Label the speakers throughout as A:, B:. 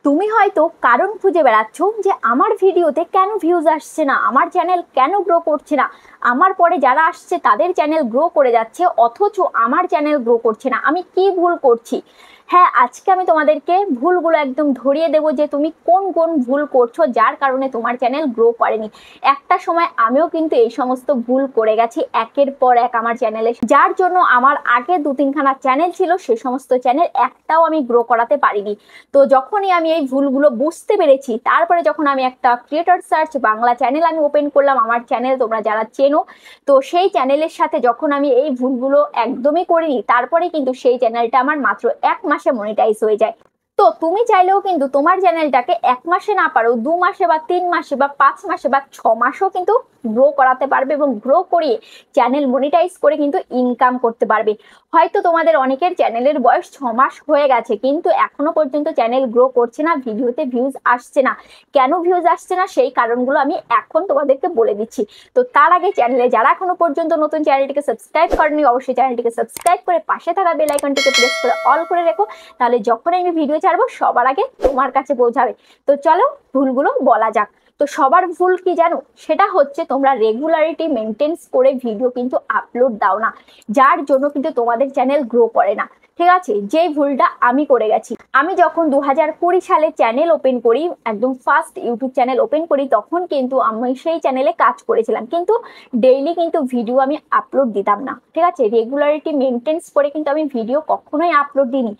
A: তুমি হয়তো কারণ খুঁজে বেড়াচ্ছ যে আমার ভিডিওতে কেন ভিউজ আসছে না, আমার চ্যানেল কেন গ্রো করছে না, আমার পরে যারা আসছে তাদের চ্যানেল গ্রো করে যাচ্ছে অথচ আমার চ্যানেল গ্রো করছে না, আমি কি ভুল করছি। হ্যাঁ, আজকে আমি তোমাদেরকে ভুলগুলো একদম ধরিয়ে দেবো যে তুমি কোন কোন ভুল করছো যার কারণে তোমার চ্যানেল গ্রো করেনি। একটা সময় আমিও কিন্তু এই সমস্ত ভুল করে গেছি একের পর এক আমার চ্যানেলে, যার জন্য আমার আগে 2-3খানা চ্যানেল ছিল, সে সমস্ত চ্যানেল একটাও আমি গ্রো করাতে পারিনি। তো যখনই আমি এই ভুলগুলো বুঝতে পেরেছি, তারপরে যখন আমি একটা ক্রিয়েটর সার্চ বাংলা চ্যানেল আমি ওপেন করলাম, আমার চ্যানেল তোমরা যারা চেনো, তো সেই চ্যানেলের সাথে যখন আমি এই ভুলগুলো একদমই করিনি, তারপরে কিন্তু সেই চ্যানেলটা আমার মাত্র 1 মাসে মনিটাইজ হয়ে যায়। তো তুমি চাইলেও কিন্তু তোমার চ্যানেলটাকে 1 মাসে না পারো 2 মাসে বা 3 মাসে বা 5 মাসে বা 6 মাসেও কিন্তু গ্রো করাতে পারবে এবং গ্রো করিয়ে চ্যানেল মনিটাইজ করে কিন্তু ইনকাম করতে পারবে। হয়তো তোমাদের অনেকের চ্যানেলের বয়স 6 মাস হয়ে গেছে কিন্তু এখনো পর্যন্ত চ্যানেল গ্রো করছে না, ভিডিওতে ভিউজ আসছে না। কেন ভিউজ আসছে না সেই কারণগুলো আমি এখন তোমাদেরকে বলে দিচ্ছি। তো তার আগে চ্যানেলে যারা এখনো পর্যন্ত নতুন, চ্যানেলটিকে সাবস্ক্রাইব করেনি অবশ্যই চ্যানেলটিকে সাবস্ক্রাইব করে পাশে থাকা বেল আইকনটিকে প্রেস করে অল করে রেখো, তাহলে যখন আমি ভিডিও ছাড়বো সবার আগে তোমার কাছে পৌঁছাবে। তো চলো ভুলগুলো বলা যাক। তো সবার ভুল কি জানো, সেটা হচ্ছে তোমরা রেগুলারিটি মেনটেন্স করে ভিডিও কিন্তু আপলোড দাও না, যার জন্য কিন্তু তোমাদের চ্যানেল গ্রো করে না। ঠিক আছে, যে ভুলটা আমি করে গেছি, আমি যখন 2020 সালে চ্যানেল ওপেন করি, একদম ফার্স্ট ইউটিউব চ্যানেল ওপেন করি, তখন কিন্তু আমি সেই চ্যানেলে কাজ করেছিলাম, কিন্তু ডেইলি কিন্তু ভিডিও আমি আপলোড দিতাম না। ঠিক আছে, রেগুলারিটি মেনটেন্স করে কিন্তু আমি ভিডিও কখনোই আপলোড দিইনি।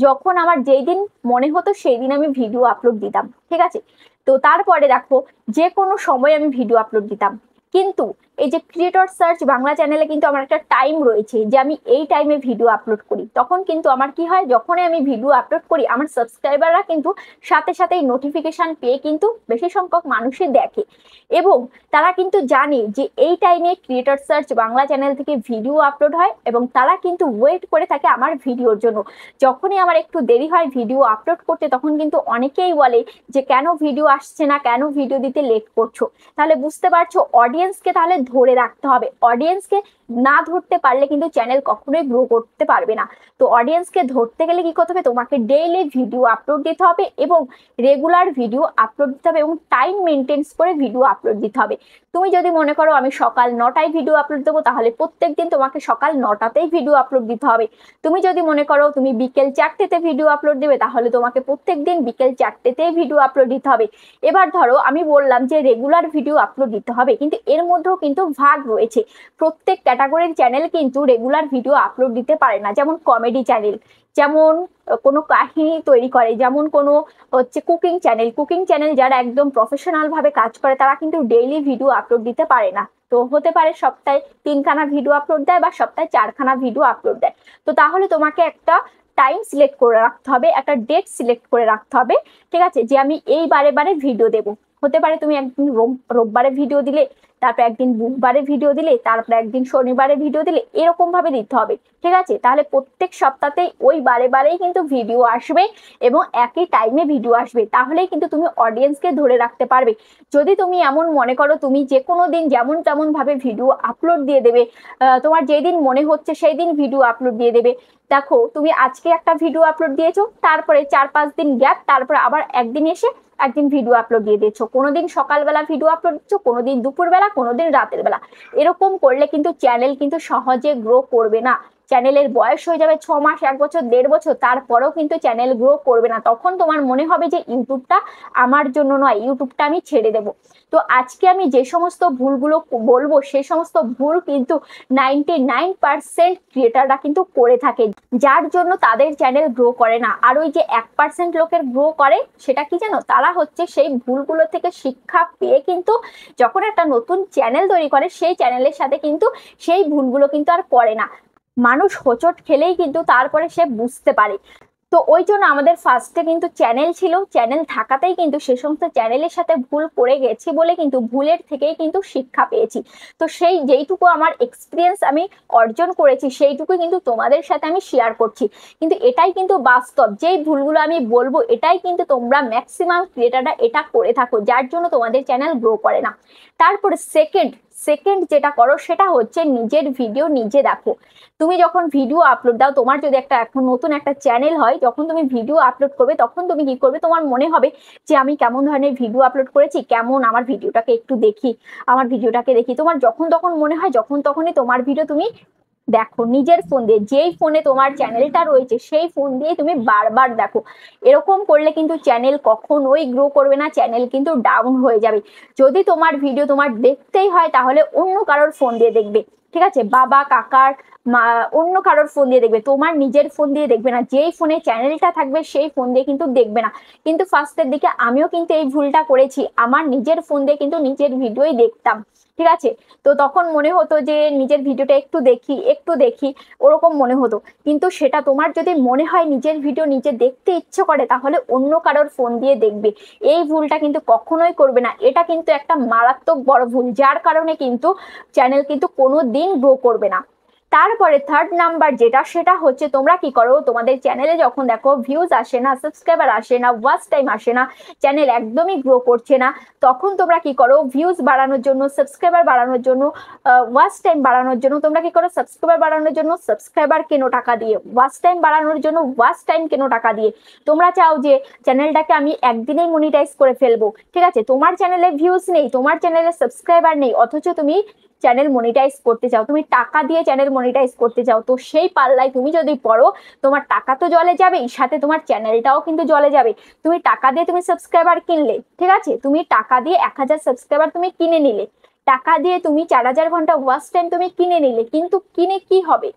A: যখন আমার যেই দিন মনে হতো সেই দিন আমি ভিডিও আপলোড দিতাম। ঠিক আছে, তো তারপরে দেখো যে কোনো সময় আমি ভিডিও আপলোড দিতাম, কিন্তু এই যে ক্রিয়েটর সার্চ বাংলা চ্যানেলে কিন্তু আমার একটা টাইম রয়েছে যে আমি এই টাইমে ভিডিও আপলোড করি। তখন কিন্তু আমার কি হয়, যখনই আমি ভিডিও আপলোড করি আমার সাবস্ক্রাইবাররা কিন্তু সাথে সাথেই নোটিফিকেশন পেয়ে কিন্তু বেশি সংখ্যক মানুষই দেখে, এবং তারা কিন্তু জানে যে এই টাইমে ক্রিয়েটর সার্চ বাংলা চ্যানেল থেকে ভিডিও আপলোড হয় এবং তারা কিন্তু ওয়েট করে থাকে আমার ভিডিওর জন্য। যখনই আমার একটু দেরি হয় ভিডিও আপলোড করতে, তখন কিন্তু অনেকেই বলে যে কেন ভিডিও আসছে না, কেন ভিডিও দিতে লেট করছো। তাহলে বুঝতে পারছো, অডিয়েন্সকে তাহলে ধরে রাখতে হবে। অডিয়েন্সকে না ধরতে পারলে কিন্তু চ্যানেল কখনোই গ্রো করতে পারবে না। তো অডিয়েন্সকে ধরতে গেলে কি করতে হবে, তোমাকে ডেইলি ভিডিও আপলোড দিতে হবে এবং রেগুলার ভিডিও আপলোড দিতে হবে এবং টাইম মেনটেন্স করে ভিডিও আপলোড দিতে হবে। তুমি যদি মনে করো আমি সকাল 9টায় ভিডিও আপলোড দেবো, তাহলে প্রত্যেকদিন তোমাকে সকাল 9টাতেই ভিডিও আপলোড দিতে হবে। তুমি যদি মনে করো তুমি বিকেল 4টেতে ভিডিও আপলোড দেবে, তাহলে তোমাকে প্রত্যেকদিন বিকেল 4টেতেই ভিডিও আপলোড দিতে হবে। এবার ধরো আমি বললাম যে রেগুলার ভিডিও আপলোড দিতে হবে, কিন্তু এর মধ্যেও কিন্তু ভাগ রয়েছে। প্রত্যেক ক্যাটাগরির চ্যানেল কিন্তু রেগুলার ভিডিও আপলোড দিতে পারে না। যেমন কমেডি চ্যানেল, যেমন কোনো কাহিনী তৈরি করে, যেমন কোনো হচ্ছে কুকিং চ্যানেল যারা একদম প্রফেশনাল ভাবে কাজ করে, তারা কিন্তু ডেইলি ভিডিও আপলোড দিতে পারে না। তো হতে পারে সপ্তাহে 3খানা ভিডিও আপলোড দেয় বা সপ্তাহে 4খানা ভিডিও আপলোড দেয়। তো তাহলে তোমাকে একটা টাইম সিলেক্ট করে রাখতে হবে, একটা ডেট সিলেক্ট করে রাখতে হবে। ঠিক আছে, যে আমি এই বারে বারে ভিডিও দেবো। হতে পারে তুমি একদিন রোববারে ভিডিও দিলে, তারপর একদিন বুধবারে ভিডিও দিলে, তারপর একদিন শনিবারে ভিডিও দিলে, এরকম ভাবে দিতে হবে। ঠিক আছে, তাহলে প্রত্যেক সপ্তাহতেই ওই বারে বারেই কিন্তু ভিডিও আসবে এবং একই টাইমে ভিডিও আসবে, তাহলেই কিন্তু তুমি অডিয়েন্সকে ধরে রাখতে পারবে। যদি তুমি এমন মনে করো তুমি যে কোনো দিন যেমন তেমন ভাবে ভিডিও আপলোড দিয়ে দেবে, তোমার যেদিন মনে হচ্ছে সেই দিন ভিডিও আপলোড দিয়ে দেবে, দেখো তুমি আজকে একটা ভিডিও আপলোড দিয়েছো, তারপরে 4-5 দিন গ্যাপ, তারপরে আবার একদিন এসে একদিন ভিডিও আপলোড দিয়ে দিচ্ছ, কোনোদিন সকালবেলা ভিডিও আপলোড দিচ্ছ, কোনোদিন দুপুরবেলা, কোনোদিন রাতের বেলা। এরকম করলে কিন্তু চ্যানেল কিন্তু সহজে গ্রো করবে না। চ্যানেলের বয়স হয়ে যাবে 6 মাস, 1 বছর, 1.5 বছর, তারপরেও কিন্তু চ্যানেল গ্রো করবে না। তখন তোমার মনে হবে যে ইউটিউবটা আমার জন্য নয়, ইউটিউবটা আমি ছেড়ে দেবো। তো আজকে আমি যে সমস্ত ভুলগুলো বলবো, সেই সমস্ত ভুল কিন্তু 99% ক্রিয়েটাররা কিন্তু করে থাকে, যার জন্য তাদের চ্যানেল গ্রো করে না। আর ওই যে 1% লোকের গ্রো করে, সেটা কি জানো, তারা হচ্ছে সেই ভুলগুলো থেকে শিক্ষা পেয়ে কিন্তু যখন একটা নতুন চ্যানেল তৈরি করে, সেই চ্যানেলের সাথে কিন্তু সেই ভুলগুলো কিন্তু আর করে না। মানুষ হোঁচট খেলেই কিন্তু তারপরে সে বুঝতে পারে। তো ওই জন্য আমাদের ফার্স্টে কিন্তু চ্যানেল ছিল, চ্যানেল থাকাতেই কিন্তু সে সমস্ত চ্যানেলের সাথে ভুল করে গেছি বলে কিন্তু ভুলের থেকেই কিন্তু শিক্ষা পেয়েছি। তো সেই যেইটুকু আমার এক্সপিরিয়েন্স আমি অর্জন করেছি, সেইটুকু কিন্তু তোমাদের সাথে আমি শেয়ার করছি। কিন্তু এটাই কিন্তু বাস্তব, যেই ভুলগুলো আমি বলবো এটাই কিন্তু তোমরা ম্যাক্সিমাম ক্রিয়েটাররা এটা করে থাকো, যার জন্য তোমাদের চ্যানেল গ্রো করে না। তারপরে সেকেন্ড যেটা করো সেটা হচ্ছে নিজের ভিডিও নিজে দেখো। তুমি যখন ভিডিও আপলোড দাও, তোমার যদি একটা এখন নতুন একটা চ্যানেল হয়, যখন তুমি ভিডিও আপলোড করবে তখন তুমি কি করবে, তোমার মনে হবে যে আমি কেমন ধরনের ভিডিও আপলোড করেছি, কেমন আমার ভিডিওটাকে একটু দেখি, আমার ভিডিওটাকে দেখি। তোমার যখন তখন মনে হয়, যখন তখনই তোমার ভিডিও তুমি দেখো নিজের ফোন দিয়ে, যেই ফোনে তোমার চ্যানেলটা রয়েছে সেই ফোন দিয়ে তুমি বারবার দেখো। এরকম করলে কিন্তু চ্যানেল কখনোই গ্রো করবে না, চ্যানেল কিন্তু ডাউন হয়ে যাবে। যদি তোমার ভিডিও তোমার দেখতেই হয় তাহলে অন্য কারোর ফোন দিয়ে দেখবে, ঠিক আছে, বাবা কাকার অন্য কারোর ফোন দিয়ে দেখবে, তোমার নিজের ফোন দিয়ে দেখবে না। যেই ফোনে চ্যানেলটা থাকবে সেই ফোন দিয়ে কিন্তু দেখবে না। কিন্তু ফার্স্টের দিকে আমিও কিন্তু এই ভুলটা করেছি, আমার নিজের ফোন দিয়ে কিন্তু নিজের ভিডিওই দেখতাম, ঠিক আছে। তো তখন মনে হতো যে নিজের ভিডিওটা একটু দেখি একটু দেখি, ওরকম মনে হতো। কিন্তু সেটা তোমার যদি মনে হয় নিজের ভিডিও নিজে দেখতে ইচ্ছে করে তাহলে অন্য কারোর ফোন দিয়ে দেখবে। এই ভুলটা কিন্তু কখনোই করবে না, এটা কিন্তু একটা মারাত্মক বড় ভুল, যার কারণে কিন্তু চ্যানেল কিন্তু কোনো দিন গ্রো করবে না। তারপরে থার্ড নাম্বার যেটা, সেটা হচ্ছে তোমরা কি করো, তোমাদের চ্যানেলে যখন দেখো ভিউজ আসে না, সাবস্ক্রাইবার আসে না, ওয়াচ টাইম আসে না, চ্যানেল একদমই গ্রো করছে না, তখন তোমরা কি করো, ভিউজ বাড়ানোর জন্য, সাবস্ক্রাইবার বাড়ানোর জন্য, ওয়াচ টাইম বাড়ানোর জন্য তোমরা কি করো, সাবস্ক্রাইবার বাড়ানোর জন্য সাবস্ক্রাইবার কেনো টাকা দিয়ে, ওয়াচ টাইম বাড়ানোর জন্য ওয়াচ টাইম কেনো টাকা দিয়ে। তোমরা চাও যে চ্যানেলটাকে আমি একদিনেই মনিটাইজ করে ফেলবো, ঠিক আছে, তোমার চ্যানেলে ভিউজ নেই, তোমার চ্যানেলে সাবস্ক্রাইবার নেই, অথচ তুমি চ্যানেল মনিটাইজ করতে চাও, তুমি টাকা দিয়ে চ্যানেল মনিটাইজ করতে চাও, তো সেই পাল্লায় তুমি যদি পড়ো, তোমার টাকা তো জলে যাবেই, সাথে তোমার চ্যানেলটাও কিন্তু জলে যাবে। তুমি টাকা দিয়ে তুমি সাবস্ক্রাইবার কিনলে, ঠিক আছে, তুমি টাকা দিয়ে 1000 সাবস্ক্রাইবার তুমি কিনে নিলে, টাকা দিয়ে তুমি 4000 ঘন্টা ওয়াচ টাইম তুমি কিনে নিলে, কিন্তু কিনে কি হবে,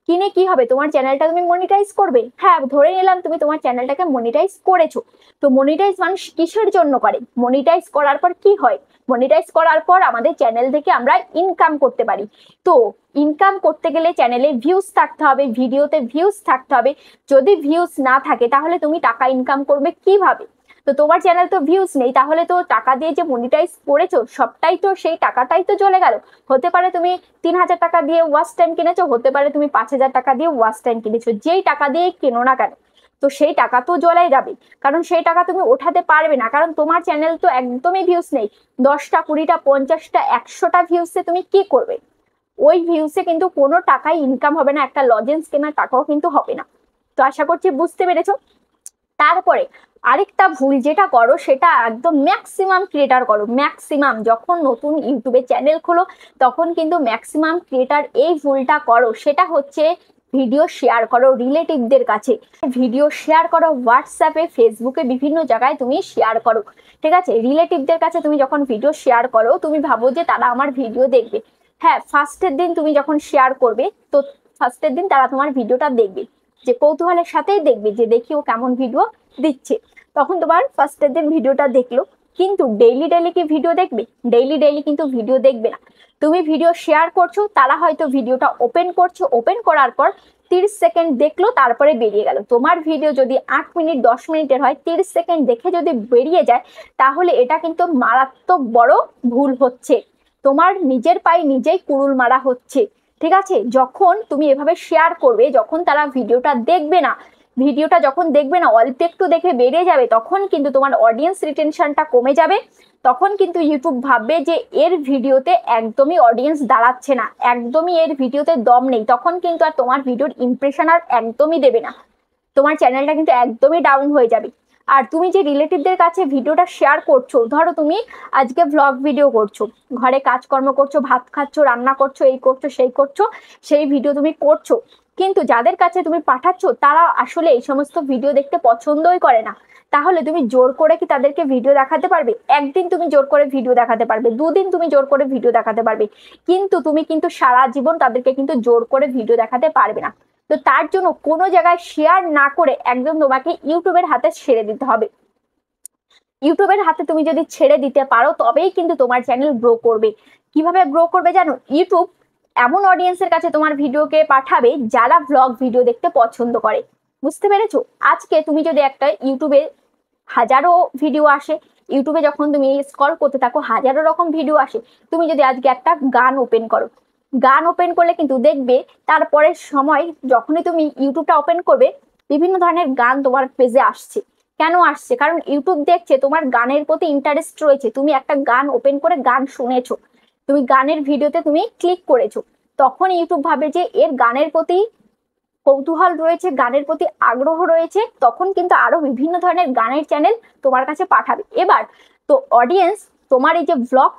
A: কিনে কি হবে, তোমার চ্যানেলটা তুমি মনিটাইজ করবে? হ্যাঁ, ধরে নিলাম তুমি তোমার চ্যানেলটাকে মনিটাইজ করেছো। তো মনিটাইজ মানুষ কিসের জন্য করে? মনিটাইজ করার পর কি হয়? মনিটাইজ করার পর আমাদের চ্যানেল থেকে আমরা ইনকাম করতে পারি। তো ইনকাম করতে গেলে চ্যানেলে ভিউজ থাকতে হবে, ভিডিওতে ভিউজ থাকতে হবে। যদি ভিউজ না থাকে তাহলে তুমি টাকা ইনকাম করবে কিভাবে? তো তোমার চ্যানেল তো ভিউজ নেই, তাহলে তো টাকা দিয়ে যে মনিটাইজ করেছো সবটাই তো, সেই টাকাটাই তো চলে গেল। হতে পারে তুমি 3000 টাকা দিয়ে ওয়াচ টাইম কিনেছো, হতে পারে তুমি 5000 টাকা দিয়ে ওয়াচ টাইম কিনেছো, যেই টাকা দিয়ে কেনো না কেন, তো সেই টাকা তো জলে যাবে, কারণ সেই টাকা তুমি ওঠাতে পারবে না, কারণ তোমার চ্যানেল তো একদমই ভিউজ নেই। 10টা 20টা 50টা 100টা ভিউজে তুমি কি করবে? ওই ভিউজে কিন্তু কোনো টাকাই ইনকাম হবে না, একটা লজেন্স কেনার টাকাও কিন্তু হবে না। তো আশা করছি বুঝতে পেরেছো। তারপরে আরেকটা ভুল যেটা করো, সেটা একদম ম্যাক্সিমাম ক্রিয়েটার করো, ম্যাক্সিমাম যখন নতুন ইউটিউবে চ্যানেল খোলো তখন কিন্তু ম্যাক্সিমাম ক্রিয়েটার এই ভুলটা করো, সেটা হচ্ছে ভিডিও শেয়ার করো রিলেটিভদের কাছে, ভিডিও শেয়ার করো হোয়াটসঅ্যাপে, ফেসবুকে, বিভিন্ন জায়গায় তুমি শেয়ার করো, ঠিক আছে। রিলেটিভদের কাছে তুমি যখন ভিডিও শেয়ার করো, তুমি ভাবো যে তারা আমার ভিডিও দেখবে। হ্যাঁ, ফার্স্টের দিন তুমি যখন শেয়ার করবে, তো ফার্স্টের দিন তারা তোমার ভিডিওটা দেখবে, যে কৌতূহলের সাথেই দেখবে যে দেখি ও কেমন ভিডিও দিচ্ছে, তখন তোমার ফার্স্টের দিন ভিডিওটা দেখলো। কিন্তু ডেইলি ডেইলি কি ভিডিও দেখবে? ডেইলি ডেইলি কিন্তু ভিডিও দেখবে না। তুমি ভিডিও শেয়ার করছো, তারা হয়তো ভিডিওটা ওপেন করছো, ওপেন করার পর 30 সেকেন্ড দেখলো, তারপরে বেরিয়ে গেল। তোমার ভিডিও যদি 8 মিনিট 10 মিনিটের হয়, 30 সেকেন্ড দেখে যদি বেরিয়ে যায়, তাহলে এটা কিন্তু মারাত্মক বড় ভুল হচ্ছে, তোমার নিজের পায়ে নিজেই কুড়ুল মারা হচ্ছে, ঠিক আছে। যখন তুমি এভাবে শেয়ার করবে, যখন তারা ভিডিওটা দেখবে না, ভিডিওটা যখন দেখবে না, অল্প একটু দেখে বেরিয়ে যাবে, তখন কিন্তু তোমার অডিয়েন্স রিটেনশনটা কমে যাবে। তখন কিন্তু ইউটিউব ভাববে যে এর ভিডিওতে একদমই অডিয়েন্স দাঁড়াচ্ছে না, একদমই এর ভিডিওতে দম নেই, তখন কিন্তু আর তোমার ভিডিওর ইমপ্রেশন আর একদমই দেবে না, তোমার চ্যানেলটা কিন্তু একদমই ডাউন হয়ে যাবে। আর তুমি যে রিলেটিভদের কাছে ভিডিওটা শেয়ার করছো, ধরো তুমি আজকে ভ্লগ ভিডিও করছো, ঘরে কাজকর্ম করছো, ভাত খাচ্ছো, রান্না করছো, এই করছো সেই করছো, সেই ভিডিও তুমি করছো, কিন্তু যাদের কাছে তুমি পাঠাচ্ছ তারা আসলে এই সমস্ত ভিডিও দেখতে পছন্দই করে না। তাহলে তুমি জোর করে কি তাদেরকে ভিডিও দেখাতে পারবে? একদিন তুমি জোর করে ভিডিও দেখাতে পারবে, দুদিন তুমি জোর করে ভিডিও দেখাতে পারবে, কিন্তু তুমি কিন্তু সারা জীবন তাদেরকে কিন্তু জোর করে ভিডিও দেখাতে পারবে না। তো তার জন্য কোনো জায়গায় শেয়ার না করে একদম তোমাকে ইউটিউবের হাতে ছেড়ে দিতে হবে। ইউটিউবের হাতে তুমি যদি ছেড়ে দিতে পারো তবেই কিন্তু তোমার চ্যানেল গ্রো করবে। কিভাবে গ্রো করবে জানো? ইউটিউব এমন অডিয়েন্সের কাছে তোমার ভিডিওকে পাঠাবে যারা ব্লগ ভিডিও দেখতে পছন্দ করে। বুঝতে পেরেছো? আজকে তুমি যদি একটা ইউটিউবে হাজারো ভিডিও আসে, ইউটিউবে যখন তুমি স্ক্রল করতে থাকো হাজারো রকম ভিডিও আসে, তুমি যদি আজকে একটা গান ওপেন করো, গান ওপেন করলে কিন্তু দেখবে তারপরের সময় যখনই তুমি ইউটিউবটা ওপেন করবে, বিভিন্ন ধরনের গান তোমার পেজে আসছে। কেন আসছে? কারণ ইউটিউব দেখছে তোমার গানের প্রতি ইন্টারেস্ট রয়েছে, তুমি একটা গান ওপেন করে গান শুনেছো, তুমি গানের ভিডিওতে তুমি ক্লিক করেছো, তখন ইউটিউব ভাবে যে এর গানের প্রতি কৌতূহল রয়েছে, গানের প্রতি আগ্রহ রয়েছে, তখন কিন্তু আরো বিভিন্ন ধরনের গানের চ্যানেল তোমার কাছে পাঠাবে। এবার তো অডিয়েন্স তোমার এই যে ভ্লগ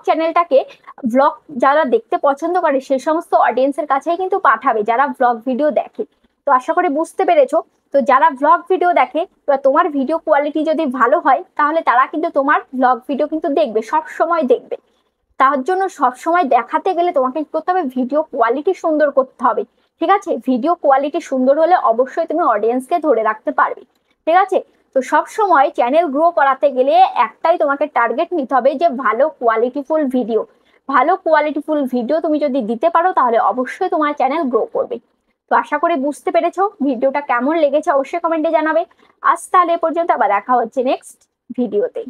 A: চ্যানেলটাকে ভ্লগ যারা দেখতে পছন্দ করে সে সমস্ত অডিয়েন্সের কাছেই কিন্তু পাঠাবে যারা ভ্লগ ভিডিও দেখে। তো আশা করি বুঝতে পেরেছো। তো যারা ভ্লগ ভিডিও দেখে, তো তোমার ভিডিও কোয়ালিটি যদি ভালো হয় তাহলে তারা কিন্তু তোমার ভ্লগ ভিডিও কিন্তু দেখবে, সব সময় দেখবে। তার জন্য সব সময় দেখাতে গেলে তোমাকে কি করতে হবে, ভিডিও কোয়ালিটি সুন্দর করতে হবে। ঠিক আছে, ভিডিও কোয়ালিটি সুন্দর হলে অবশ্যই তুমি অডিয়েন্সকে ধরে রাখতে পারবে। ঠিক আছে, তো সব সময় চ্যানেল গ্রো করাতে গেলে একটাই তোমাকে টার্গেট নিতে হবে যে ভালো কোয়ালিটিফুল ভিডিও তুমি যদি দিতে পারো তাহলে অবশ্যই তোমার চ্যানেল গ্রো করবে। তো আশা করি বুঝতে পেরেছো ভিডিওটা কেমন লেগেছে অবশ্যই কমেন্টে জানাবে। আজ তাহলে এ পর্যন্ত, আবার দেখা হচ্ছে নেক্সট ভিডিওতে।